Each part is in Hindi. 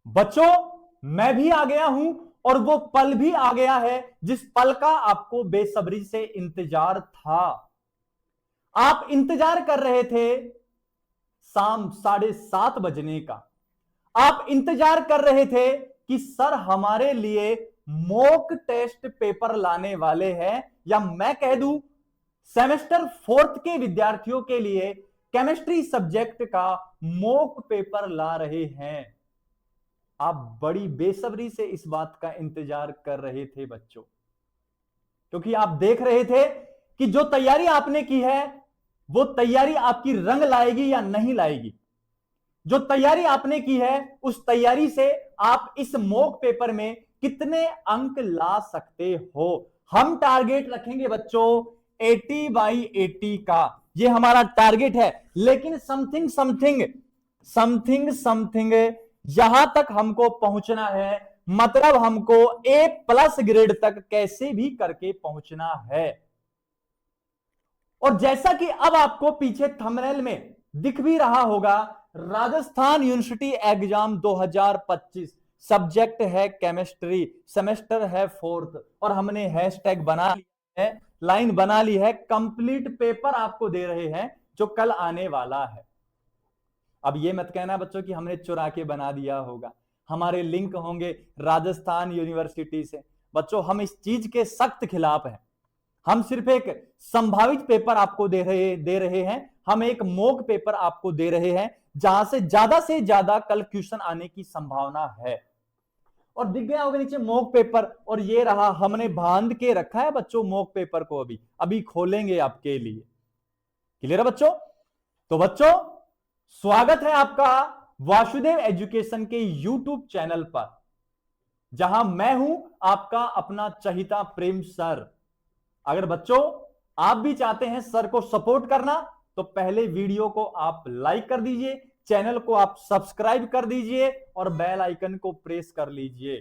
बच्चों, मैं भी आ गया हूं और वो पल भी आ गया है जिस पल का आपको बेसब्री से इंतजार था। आप इंतजार कर रहे थे शाम 7:30 बजने का। आप इंतजार कर रहे थे कि सर हमारे लिए मॉक टेस्ट पेपर लाने वाले हैं, या मैं कह दूं सेमेस्टर 4th के विद्यार्थियों के लिए केमिस्ट्री सब्जेक्ट का मॉक पेपर ला रहे हैं। आप बड़ी बेसब्री से इस बात का इंतजार कर रहे थे बच्चों, क्योंकि आप देख रहे थे कि जो तैयारी आपने की है वो तैयारी आपकी रंग लाएगी या नहीं लाएगी। जो तैयारी आपने की है उस तैयारी से आप इस मॉक पेपर में कितने अंक ला सकते हो। हम टारगेट रखेंगे बच्चों 80/80 का, ये हमारा टारगेट है। लेकिन समथिंग समथिंग समथिंग समथिंग यहां तक हमको पहुंचना है, मतलब हमको A+ ग्रेड तक कैसे भी करके पहुंचना है। और जैसा कि अब आपको पीछे थंबनेल में दिख भी रहा होगा, राजस्थान यूनिवर्सिटी एग्जाम 2025 सब्जेक्ट है केमिस्ट्री, सेमेस्टर है 4th, और हमने हैशटैग बना लिया है, लाइन बना ली है, कंप्लीट पेपर आपको दे रहे हैं जो कल आने वाला है। अब ये मत कहना बच्चों कि हमने चुरा के बना दिया होगा, हमारे लिंक होंगे राजस्थान यूनिवर्सिटी से। बच्चों, हम इस चीज के सख्त खिलाफ हैं। हम सिर्फ एक संभावित पेपर आपको दे रहे हैं, हम एक मॉक पेपर आपको दे रहे हैं जहां से ज्यादा कल क्वेश्चन आने की संभावना है। और दिख गया होगा नीचे मॉक पेपर, और ये रहा, हमने बांध के रखा है बच्चों मॉक पेपर को, अभी खोलेंगे आपके लिए। क्लियर है बच्चों? तो बच्चों, स्वागत है आपका वासुदेव एजुकेशन के यूट्यूब चैनल पर, जहां मैं हूं आपका अपना चहिता प्रेम सर। अगर बच्चों आप भी चाहते हैं सर को सपोर्ट करना, तो पहले वीडियो को आप लाइक कर दीजिए, चैनल को आप सब्सक्राइब कर दीजिए और बेल आइकन को प्रेस कर लीजिए,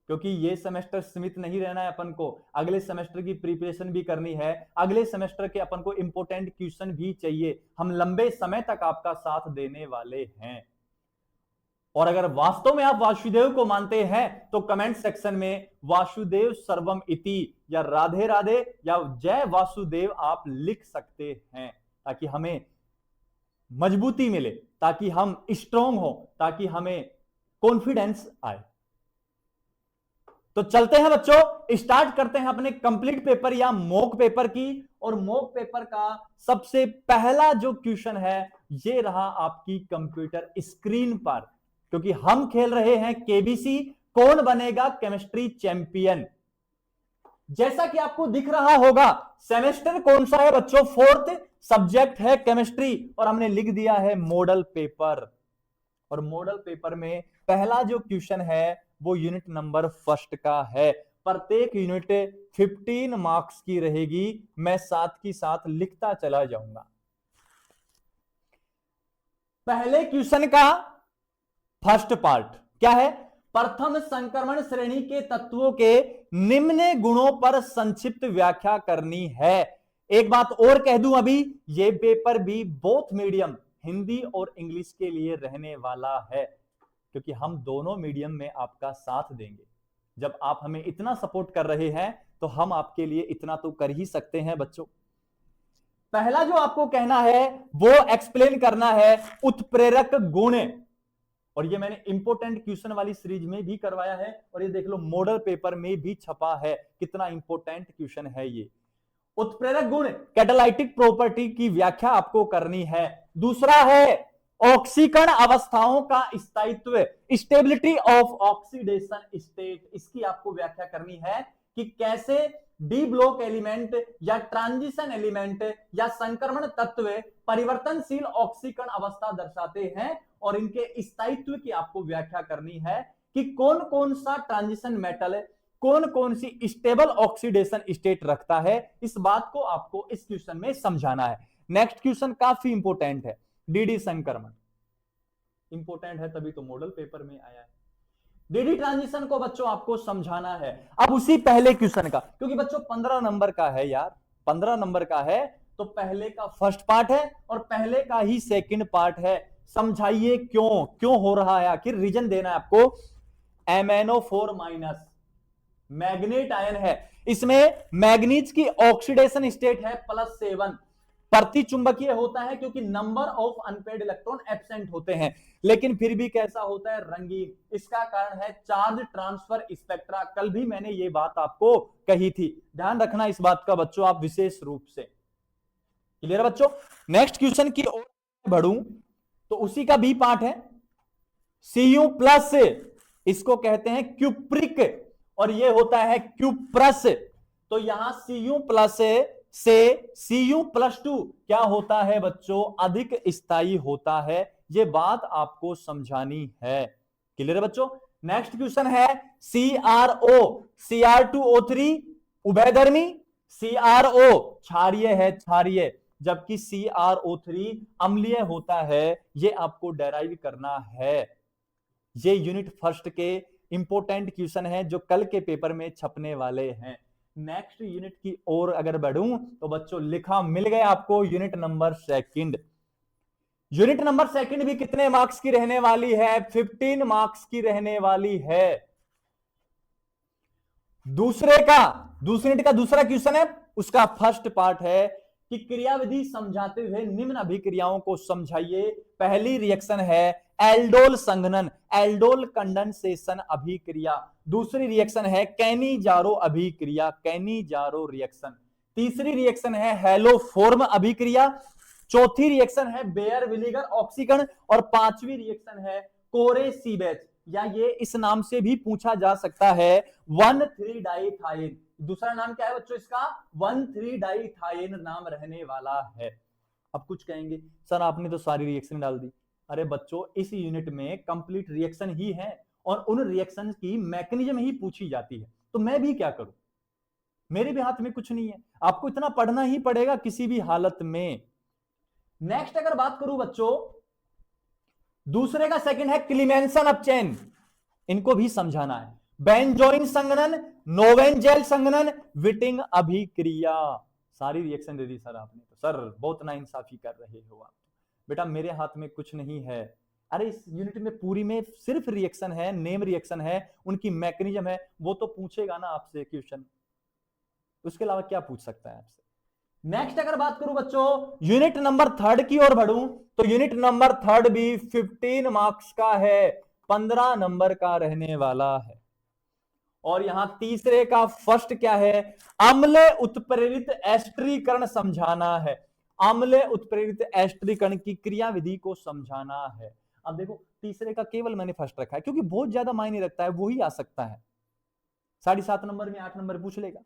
क्योंकि ये सेमेस्टर सीमित नहीं रहना है। अपन को अगले सेमेस्टर की प्रिपरेशन भी करनी है, अगले सेमेस्टर के अपन को इंपॉर्टेंट क्वेश्चन भी चाहिए। हम लंबे समय तक आपका साथ देने वाले हैं। और अगर वास्तव में आप वासुदेव को मानते हैं तो कमेंट सेक्शन में वासुदेव सर्वम इति या राधे राधे या जय वासुदेव आप लिख सकते हैं, ताकि हमें मजबूती मिले, ताकि हम स्ट्रांग हो, ताकि हमें कॉन्फिडेंस आए। तो चलते हैं बच्चों, स्टार्ट करते हैं अपने कंप्लीट पेपर या मॉक पेपर की। और मॉक पेपर का सबसे पहला जो क्वेश्चन है ये रहा आपकी कंप्यूटर स्क्रीन पर, क्योंकि हम खेल रहे हैं केबीसी, कौन बनेगा केमिस्ट्री चैंपियन। जैसा कि आपको दिख रहा होगा, सेमेस्टर कौन सा है बच्चों? 4th, सब्जेक्ट है केमिस्ट्री, और हमने लिख दिया है मॉडल पेपर। और मॉडल पेपर में पहला जो क्वेश्चन है वो यूनिट नंबर 1 का है। प्रत्येक यूनिट 15 मार्क्स की रहेगी, मैं साथ की साथ लिखता चला जाऊंगा। पहले क्वेश्चन का फर्स्ट पार्ट क्या है? प्रथम संक्रमण श्रेणी के तत्वों के निम्न गुणों पर संक्षिप्त व्याख्या करनी है। एक बात और कह दूं, अभी ये पेपर भी बोथ मीडियम हिंदी और इंग्लिश के लिए रहने वाला है, क्योंकि हम दोनों मीडियम में आपका साथ देंगे। जब आप हमें इतना सपोर्ट कर रहे हैं तो हम आपके लिए इतना तो कर ही सकते हैं बच्चों। पहला जो आपको कहना है वो एक्सप्लेन करना है उत्प्रेरक गुण, और ये मैंने इंपोर्टेंट क्वेश्चन वाली सीरीज में भी करवाया है, और ये देख लो मॉडल पेपर में भी छपा है, कितना इंपोर्टेंट क्वेश्चन है ये। उत्प्रेरक गुण, कैटालाइटिक प्रॉपर्टी की व्याख्या आपको करनी है। दूसरा है ऑक्सीकरण अवस्थाओं का स्थायित्व, स्टेबिलिटी ऑफ ऑक्सीडेशन स्टेट, इसकी आपको व्याख्या करनी है कि कैसे डी ब्लॉक एलिमेंट या ट्रांजिशन एलिमेंट या संक्रमण तत्व परिवर्तनशील ऑक्सीकरण अवस्था दर्शाते हैं, और इनके स्थायित्व की आपको व्याख्या करनी है कि कौन कौन सा ट्रांजिशन मेटल कौन कौन सी स्टेबल ऑक्सीडेशन स्टेट रखता है। इस बात को आपको इस क्वेश्चन में समझाना है। नेक्स्ट क्वेश्चन काफी इंपोर्टेंट है, डीडी संक्रमण, इंपोर्टेंट है तभी तो मॉडल पेपर में आया है। डीडी ट्रांजिशन को बच्चों आपको समझाना है। अब उसी पहले क्वेश्चन का, क्योंकि बच्चों 15 नंबर का है यार, 15 नंबर का है, तो पहले का फर्स्ट पार्ट है और पहले का ही सेकंड पार्ट है। समझाइए क्यों क्यों हो रहा है, आखिर रीजन देना है आपको। MnO4 माइनस मैग्नेट आयन है, इसमें मैग्नीज की ऑक्सीडेशन स्टेट है +7, प्रति चुंबकीय होता है क्योंकि number of unpaired electron absent होते हैं, लेकिन फिर भी कैसा होता है, रंगीन। इसका कारण है चार्ज ट्रांसफर स्पेक्ट्रा। कल भी मैंने ये बात आपको कही थी, ध्यान रखना इस बात का बच्चों आप विशेष रूप से। क्लियर बच्चों। नेक्स्ट क्वेश्चन की ओर बढ़ूं तो उसी का बी पार्ट है, Cu+, इसको कहते हैं क्यूप्रिक और ये होता है क्यूप्रस। तो यहां Cu+ से Cu+2 क्या होता है बच्चों, अधिक स्थायी होता है। ये बात आपको समझानी है। क्लियर है बच्चों। नेक्स्ट क्वेश्चन है CrO, Cr2O3 उभयधर्मी, CrO क्षारीय है, क्षारीय, जबकि CrO3 अम्लीय होता है। ये आपको डेराइव करना है। ये यूनिट फर्स्ट के इंपोर्टेंट क्वेश्चन है जो कल के पेपर में छपने वाले हैं। नेक्स्ट यूनिट की ओर अगर बढ़ूं तो बच्चों लिखा मिल गया आपको unit number second. Unit number second भी कितने मार्क्स की रहने वाली है, 15 मार्क्स की रहने वाली है। दूसरे यूनिट का दूसरा क्वेश्चन है, उसका फर्स्ट पार्ट है कि क्रियाविधि समझाते हुए निम्न अभिक्रियाओं को समझाइए। पहली रिएक्शन है एल्डोल संघनन, एल्डोल कंडेंसेशन अभिक्रिया। दूसरी रिएक्शन है कैनिजारो अभिक्रिया, कैनिजारो रिएक्शन। तीसरी रिएक्शन है हेलोफॉर्म अभिक्रिया। चौथी रिएक्शन है बेयर विनेगर ऑक्सीकरण और पांचवी रिएक्शन है कोरे-सीबेच, या ये इस नाम से भी पूछा जा सकता है 1,3-डाइथाइन। दूसरा नाम क्या है बच्चों इसका, 1,3-डाइथाइन नाम रहने वाला है। अब कुछ कहेंगे सर आपने तो सारी रिएक्शन डाल दी। अरे बच्चों इस यूनिट में कंप्लीट रिएक्शन ही है और उन रिएक्शन की मैकेनिज्म ही पूछी जाती है, तो मैं भी क्या करूं, मेरे भी हाथ में कुछ नहीं है। आपको इतना पढ़ना ही पड़ेगा किसी भी हालत में। नेक्स्ट अगर बात करूं बच्चों, दूसरे का सेकंड है क्लीमेंसन ऑफ चेन, इनको भी समझाना है। बेंजोइन संघनन, नोवेंजेल संघनन, विटिंग अभिक्रिया। सारी रिएक्शन दे दी सर आपने, तो सर बहुत नाइंसाफी कर रहे हो आप। बेटा मेरे हाथ में कुछ नहीं है। अरे इस यूनिट में पूरी में सिर्फ रिएक्शन है, नेम रिएक्शन है, उनकी मैकेनिज्म है, वो तो पूछेगा ना आपसे क्वेश्चन, उसके अलावा क्या पूछ सकता है आपसे। नेक्स्ट अगर बात करूं बच्चों यूनिट नंबर थर्ड की ओर बढ़ूं तो यूनिट नंबर थर्ड भी 15 मार्क्स का है, 15 नंबर का रहने वाला है। और यहां तीसरे का फर्स्ट क्या है, अम्ल उत्प्रेरित एस्टरीकरण समझाना है। अम्ल उत्प्रेरित एस्टरीकरण की क्रियाविधि को समझाना है। अब देखो तीसरे का केवल मैंने फर्स्ट रखा है क्योंकि बहुत ज्यादा मायने रखता है, वही आ सकता है 7.5 नंबर में, 8 नंबर पूछ लेगा।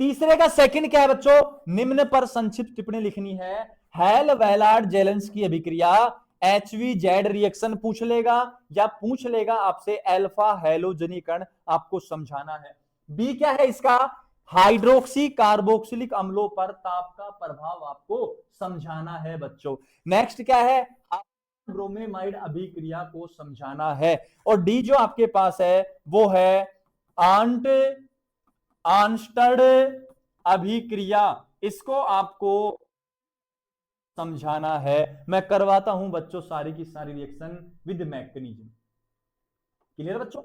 तीसरे का सेकंड क्या है बच्चों, निम्न पर संक्षिप्त टिप्पणी लिखनी है। हेल वेलार्ड जेलेंस्की अभिक्रिया, HVZ रिएक्शन पूछ लेगा, या पूछ लेगा आपसे अल्फा हैलोजनीकरण, आपको समझाना है। बी क्या है इसका, हाइड्रोक्सी कार्बोक्सिलिक अम्लों पर ताप का प्रभाव आपको समझाना है बच्चों। नेक्स्ट क्या है, ब्रोमेमाइड अभिक्रिया को समझाना है। और डी जो आपके पास है वो है आर्नस्टड अभिक्रिया, इसको आपको समझाना है। मैं करवाता हूं बच्चों सारी की सारी रिएक्शन विद मैकेनिज्म। क्लियर बच्चों।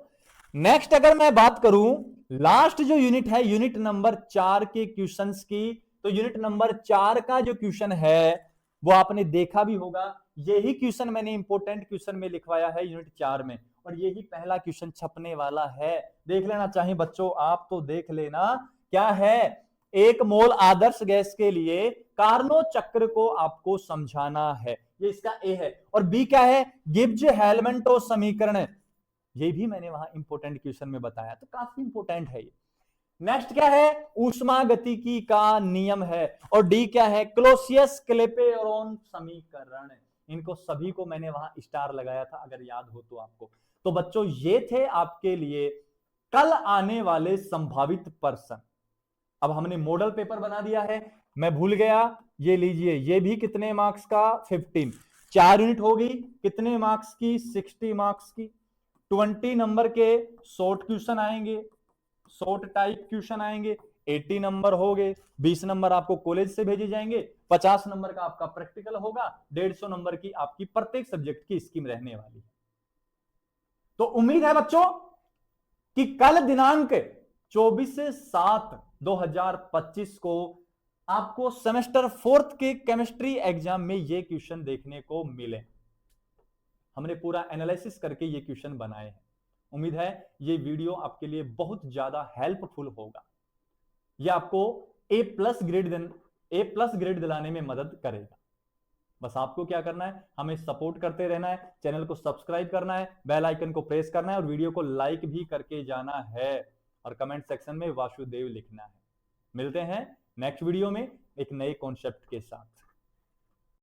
नेक्स्ट अगर मैं बात करूं लास्ट जो यूनिट है यूनिट नंबर 4 के क्वेश्चंस की, तो यूनिट नंबर 4 का जो क्वेश्चन है वो आपने देखा भी होगा। यही क्वेश्चन मैंने इंपोर्टेंट क्वेश्चन में लिखवाया है यूनिट 4 में, और यही पहला क्वेश्चन छपने वाला है। देख लेना चाहे बच्चों आप तो देख लेना। क्या है, 1 मोल आदर्श गैस के लिए कार्नोट चक्र को आपको समझाना है, ये इसका ए है। और बी क्या है, गिब्स हेल्महोल्ट्ज समीकरण, ये भी मैंने वहां इंपोर्टेंट क्वेश्चन में बताया, तो काफी इंपोर्टेंट है ये। नेक्स्ट क्या है, ऊष्मागतिकी का नियम है। और डी क्या है, क्लोसियस क्लेपेरॉन समीकरण। इनको सभी को मैंने वहां स्टार लगाया था अगर याद हो तो आपको। तो बच्चों ये थे आपके लिए कल आने वाले संभावित प्रश्न। अब हमने मॉडल पेपर बना दिया है, मैं भूल गया, ये लीजिए, ये भी कितने मार्क्स का, 15। 4 यूनिट होगी, कितने मार्क्स की, 60 मार्क्स की। 20 नंबर के शॉर्ट क्वेश्चन आएंगे, शॉर्ट टाइप क्वेश्चन आएंगे, 80 नंबर हो गए, 20 नंबर आपको कॉलेज से भेजे जाएंगे, 50 नंबर का आपका प्रैक्टिकल होगा, 150 नंबर की आपकी प्रत्येक सब्जेक्ट की स्कीम रहने वाली है। तो उम्मीद है बच्चों कि कल दिनांक 24/7/2025 को आपको सेमेस्टर 4 के केमिस्ट्री एग्जाम में ये क्वेश्चन देखने को मिले। हमने पूरा एनालिसिस करके ये क्वेश्चन बनाए हैं। उम्मीद है ये वीडियो आपके लिए बहुत ज्यादा हेल्पफुल होगा। ये आपको ए प्लस ग्रेड दिलाने में मदद करेगा। बस आपको क्या करना है, हमें सपोर्ट करते रहना है, चैनल को सब्सक्राइब करना है, बेल आइकन को प्रेस करना है और वीडियो को लाइक भी करके जाना है और कमेंट सेक्शन में वासुदेव लिखना है। मिलते हैं नेक्स्ट वीडियो में एक नए कॉन्सेप्ट के साथ।